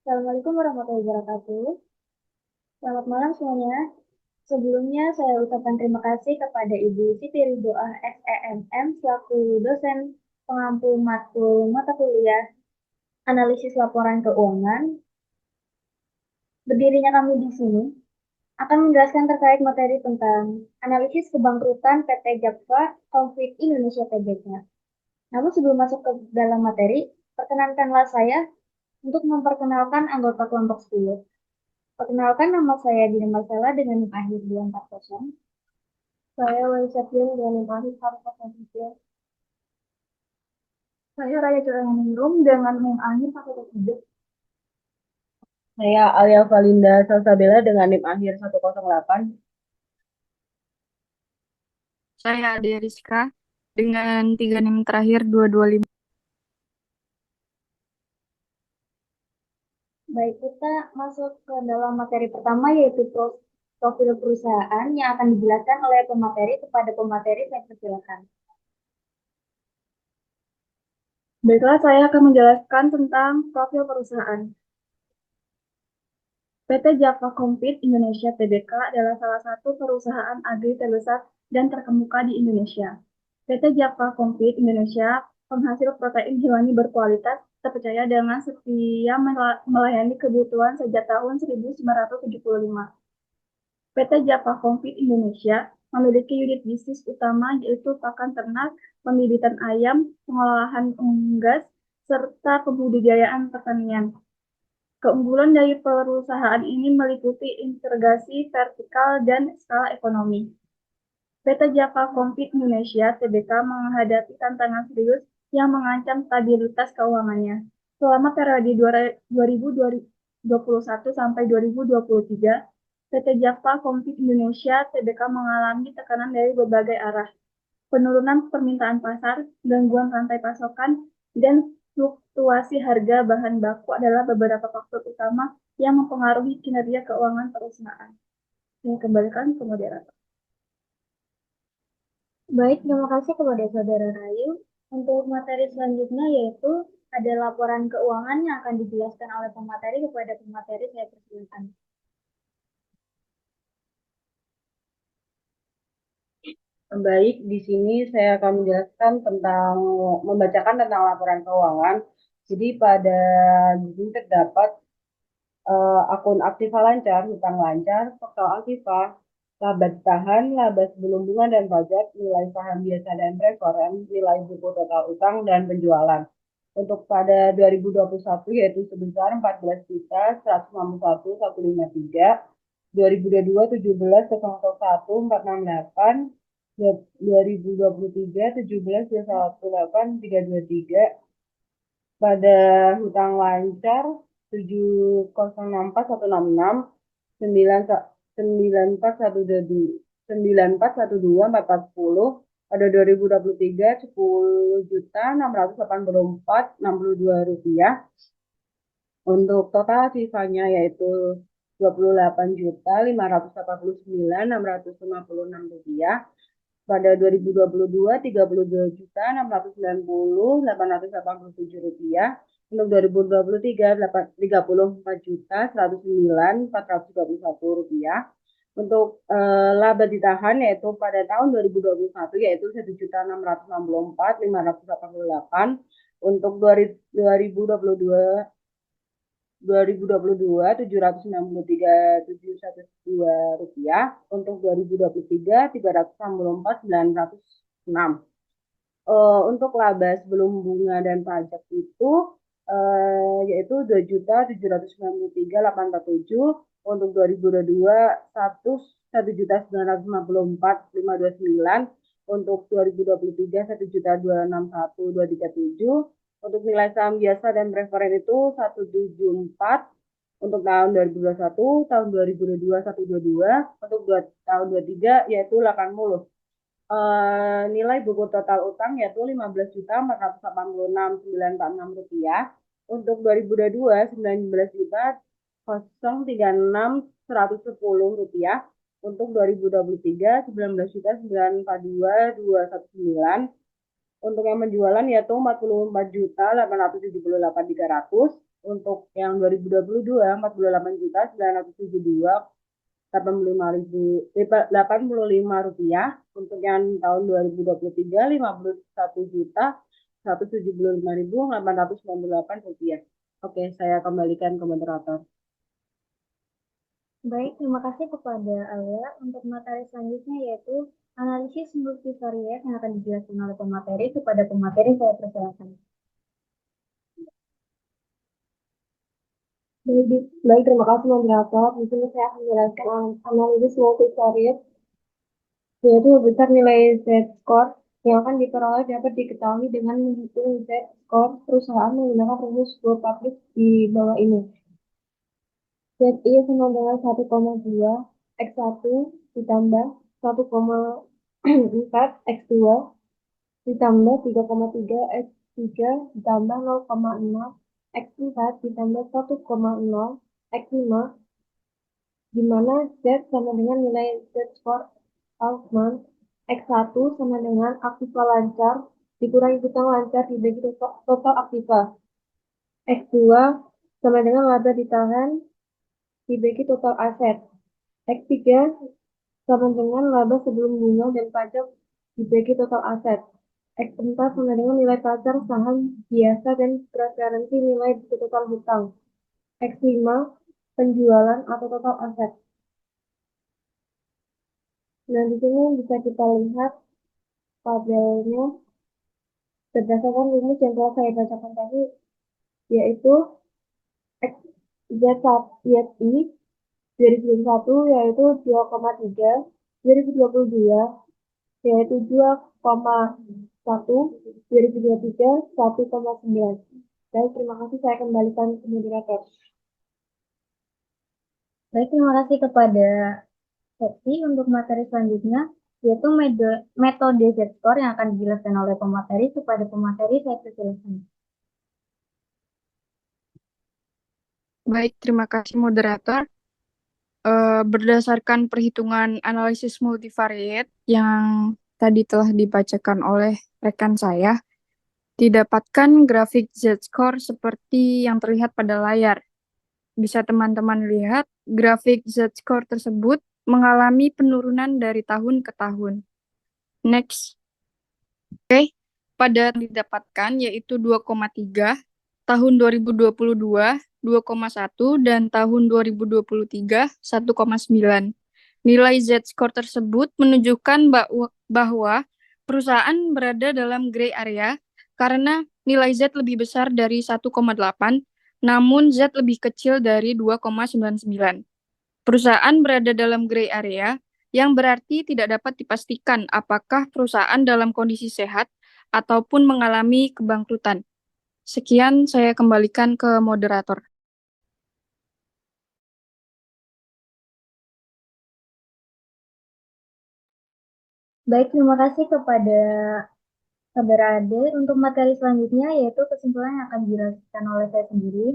Assalamualaikum warahmatullahi wabarakatuh. Selamat malam semuanya. Sebelumnya saya ucapkan terima kasih kepada Ibu Siti Ridhoah SEMM selaku dosen pengampu matkul mata kuliah analisis laporan keuangan. Berdirinya kami di sini akan menjelaskan terkait materi tentang analisis kebangkrutan PT Japfa Konflik Indonesia Tbk. Namun sebelum masuk ke dalam materi, perkenankanlah saya untuk memperkenalkan anggota kelompok 10. Perkenalkan, nama saya Dina Marcella dengan NIM akhir 240. Saya Wai Septian dengan NIM akhir 103. Saya Raya Joaningrum dengan NIM akhir 103. Saya Alia Valinda Salsabella dengan NIM akhir 108. Saya Ade Rizka dengan 3 NIM terakhir 225. Baik, kita masuk ke dalam materi pertama yaitu profil perusahaan yang akan dijelaskan oleh pemateri kepada pemateri. Saya persilakan. Baiklah, saya akan menjelaskan tentang profil perusahaan. PT Java Compete Indonesia Tbk adalah salah satu perusahaan agri terbesar dan terkemuka di Indonesia. PT Java Compete Indonesia penghasil protein hewani berkualitas terpercaya dengan setia melayani kebutuhan sejak tahun 1975. PT Java Compete Indonesia memiliki unit bisnis utama yaitu pakan ternak, pembibitan ayam, pengolahan unggas, serta pembudidayaan pertanian. Keunggulan dari perusahaan ini meliputi integrasi vertikal dan skala ekonomi. PT Java Compete Indonesia (Tbk) menghadapi tantangan serius yang mengancam stabilitas keuangannya. Selama periode 2021 sampai 2023, PT Java Compete Indonesia (Tbk) mengalami tekanan dari berbagai arah, penurunan permintaan pasar, gangguan rantai pasokan, dan fluktuasi harga bahan baku adalah beberapa faktor utama yang mempengaruhi kinerja keuangan perusahaan. Saya kembalikan ke moderator. Baik, terima kasih kepada Saudara Rayu. Untuk materi selanjutnya yaitu ada laporan keuangan yang akan dijelaskan oleh pemateri kepada pemateri. Saya persilakan. Baik, di sini saya akan menjelaskan tentang membacakan tentang laporan keuangan. Jadi pada di sini terdapat akun Aktiva lancar, hutang lancar, total Aktiva, laba ditahan, laba sebelum bunga dan pajak, nilai saham biasa dan preferensi, nilai buku total utang dan penjualan. Untuk pada 2021 yaitu sebesar 14.161.153, 2022 17.001.468, 2023 17.218.323. Pada hutang lancar 7064.166, 9412.440. Pada 2023 10.684.62 rupiah. Untuk total sisanya yaitu 28.589.656 rupiah. Pada 2022 32.690.887 rupiah. Untuk 2023 34.109.431 rupiah. Untuk laba ditahan yaitu pada tahun 2021 yaitu 1.664.588. Untuk 2022 763.712 rupiah. Untuk 2023 364.906. Untuk laba sebelum bunga dan pajak itu yaitu 2.793.847. Untuk 2022 1.954.529. Untuk 2023 1.261.237. Untuk nilai saham biasa dan preferen itu 174. Untuk tahun 2021, tahun 2022 122, untuk tahun 23 yaitu 80. Nilai buku total utang yaitu 15.486.946 rupiah. Untuk 2022 19.036.110 rupiah. Untuk 2023 19.942.219. Untuk yang penjualan yaitu 44.878.300. untuk yang 2022 Rp48.885.085. Untuk yang tahun 2023 Rp51.175.898. Oke, saya kembalikan ke moderator. Baik, terima kasih kepada Alia. Untuk materi selanjutnya yaitu analisis multivariat yang akan dijelaskan oleh pemateri kepada pemateri saya persilakan. Baik, terima kasih moderator. Di sini saya akan menjelaskan analisis multivariate, yaitu besar nilai Z-score yang akan diperoleh dapat diketahui dengan menghitung Z-score perusahaan menggunakan rumus dua publik di bawah ini. ZI sama dengan 1,2 X1 ditambah 1,4 X2 ditambah 3,3 X3 ditambah 0,6 X4 ditambah 1,0 X5, di mana Z sama dengan nilai Z-score Altman, X1 sama dengan aktiva lancar dikurangi hutang lancar dibagi total aktiva, X2 sama dengan laba ditahan dibagi total aset, X3 sama dengan laba sebelum bunga dan pajak dibagi total aset, X4 sama dengan nilai pasar saham biasa dan preferensi nilai bagi total hutang, X5 penjualan atau total aset. Nah, di sini bisa kita lihat tabelnya berdasarkan rumus yang telah saya bacakan tadi, yaitu X, ZI 2021 yaitu 2,3, 2022 yaitu 2,1, 2023 1,9. Baik, terima kasih, saya kembalikan ke moderator. Baik, terima kasih kepada Septi. Untuk materi selanjutnya yaitu metode Z-score yang akan dijelaskan oleh pemateri kepada pemateri saya persilakan. Baik, terima kasih moderator. Berdasarkan perhitungan analisis multivariate yang tadi telah dibacakan oleh rekan saya, didapatkan grafik Z-score seperti yang terlihat pada layar. Bisa teman-teman lihat, grafik Z-score tersebut mengalami penurunan dari tahun ke tahun. Next. Oke, pada didapatkan yaitu 2,3, tahun 2022 2,1 dan tahun 2023 1,9. Nilai Z-score tersebut menunjukkan bahwa perusahaan berada dalam gray area karena nilai Z lebih besar dari 1,8, namun Z lebih kecil dari 2,99. Perusahaan berada dalam gray area yang berarti tidak dapat dipastikan apakah perusahaan dalam kondisi sehat ataupun mengalami kebangkrutan. Sekian, saya kembalikan ke moderator. Baik, terima kasih kepada Saudara Ade. Untuk materi selanjutnya yaitu kesimpulan yang akan dijelaskan oleh saya sendiri.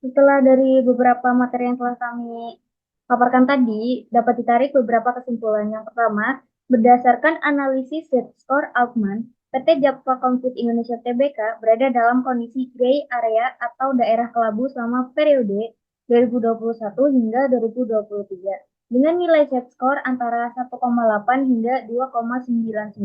Setelah dari beberapa materi yang telah kami paparkan tadi, dapat ditarik beberapa kesimpulan. Yang pertama, berdasarkan analisis Z-score Altman, PT Java Konfit Indonesia Tbk berada dalam kondisi gray area atau daerah kelabu selama periode 2021 hingga 2023 dengan nilai Z-score antara 1,8 hingga 2,99.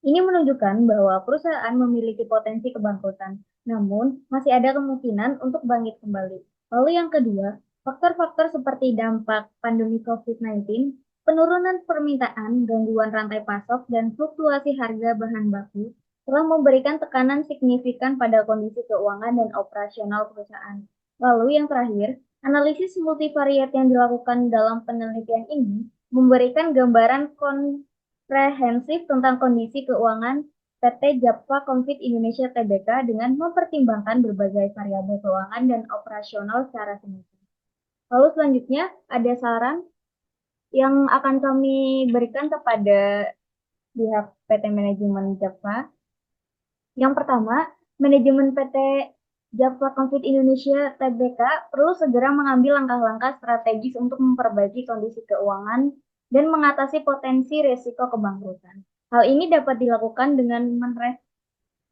Ini menunjukkan bahwa perusahaan memiliki potensi kebangkrutan, namun masih ada kemungkinan untuk bangkit kembali. Lalu yang kedua, faktor-faktor seperti dampak pandemi COVID-19, penurunan permintaan, gangguan rantai pasok, dan fluktuasi harga bahan baku telah memberikan tekanan signifikan pada kondisi keuangan dan operasional perusahaan. Lalu yang terakhir, analisis multivariat yang dilakukan dalam penelitian ini memberikan gambaran komprehensif tentang kondisi keuangan PT Java Konfit Indonesia Tbk dengan mempertimbangkan berbagai variabel keuangan dan operasional secara simultan. Lalu selanjutnya ada saran yang akan kami berikan kepada pihak PT Manajemen Java. Yang pertama, manajemen PT Java Konfit Indonesia Tbk perlu segera mengambil langkah-langkah strategis untuk memperbaiki kondisi keuangan dan mengatasi potensi risiko kebangkrutan. Hal ini dapat dilakukan dengan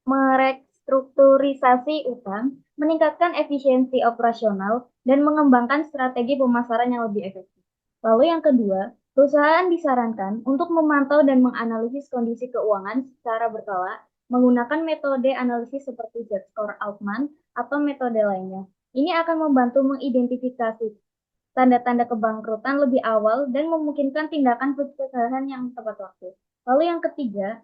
merestrukturisasi utang, meningkatkan efisiensi operasional, dan mengembangkan strategi pemasaran yang lebih efektif. Lalu yang kedua, perusahaan disarankan untuk memantau dan menganalisis kondisi keuangan secara berkala menggunakan metode analisis seperti Z-score Altman atau metode lainnya. Ini akan membantu mengidentifikasi tanda-tanda kebangkrutan lebih awal dan memungkinkan tindakan pencegahan yang tepat waktu. Lalu yang ketiga,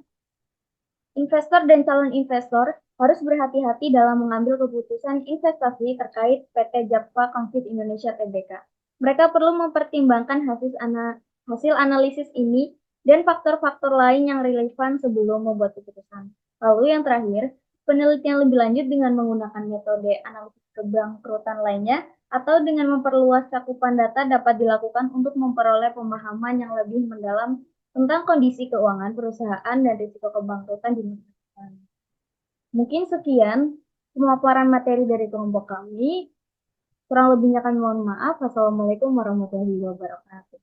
investor dan calon investor harus berhati-hati dalam mengambil keputusan investasi terkait PT Japfa Konfit Indonesia Tbk. Mereka perlu mempertimbangkan hasil analisis ini dan faktor-faktor lain yang relevan sebelum membuat keputusan. Lalu yang terakhir, penelitian lebih lanjut dengan menggunakan metode analisis kebangkrutan lainnya atau dengan memperluas cakupan data dapat dilakukan untuk memperoleh pemahaman yang lebih mendalam tentang kondisi keuangan perusahaan dan risiko kebangkrutan di masa depan. Mungkin sekian pemaparan materi dari kelompok kami. Kurang lebihnya kami mohon maaf. Wassalamualaikum warahmatullahi wabarakatuh.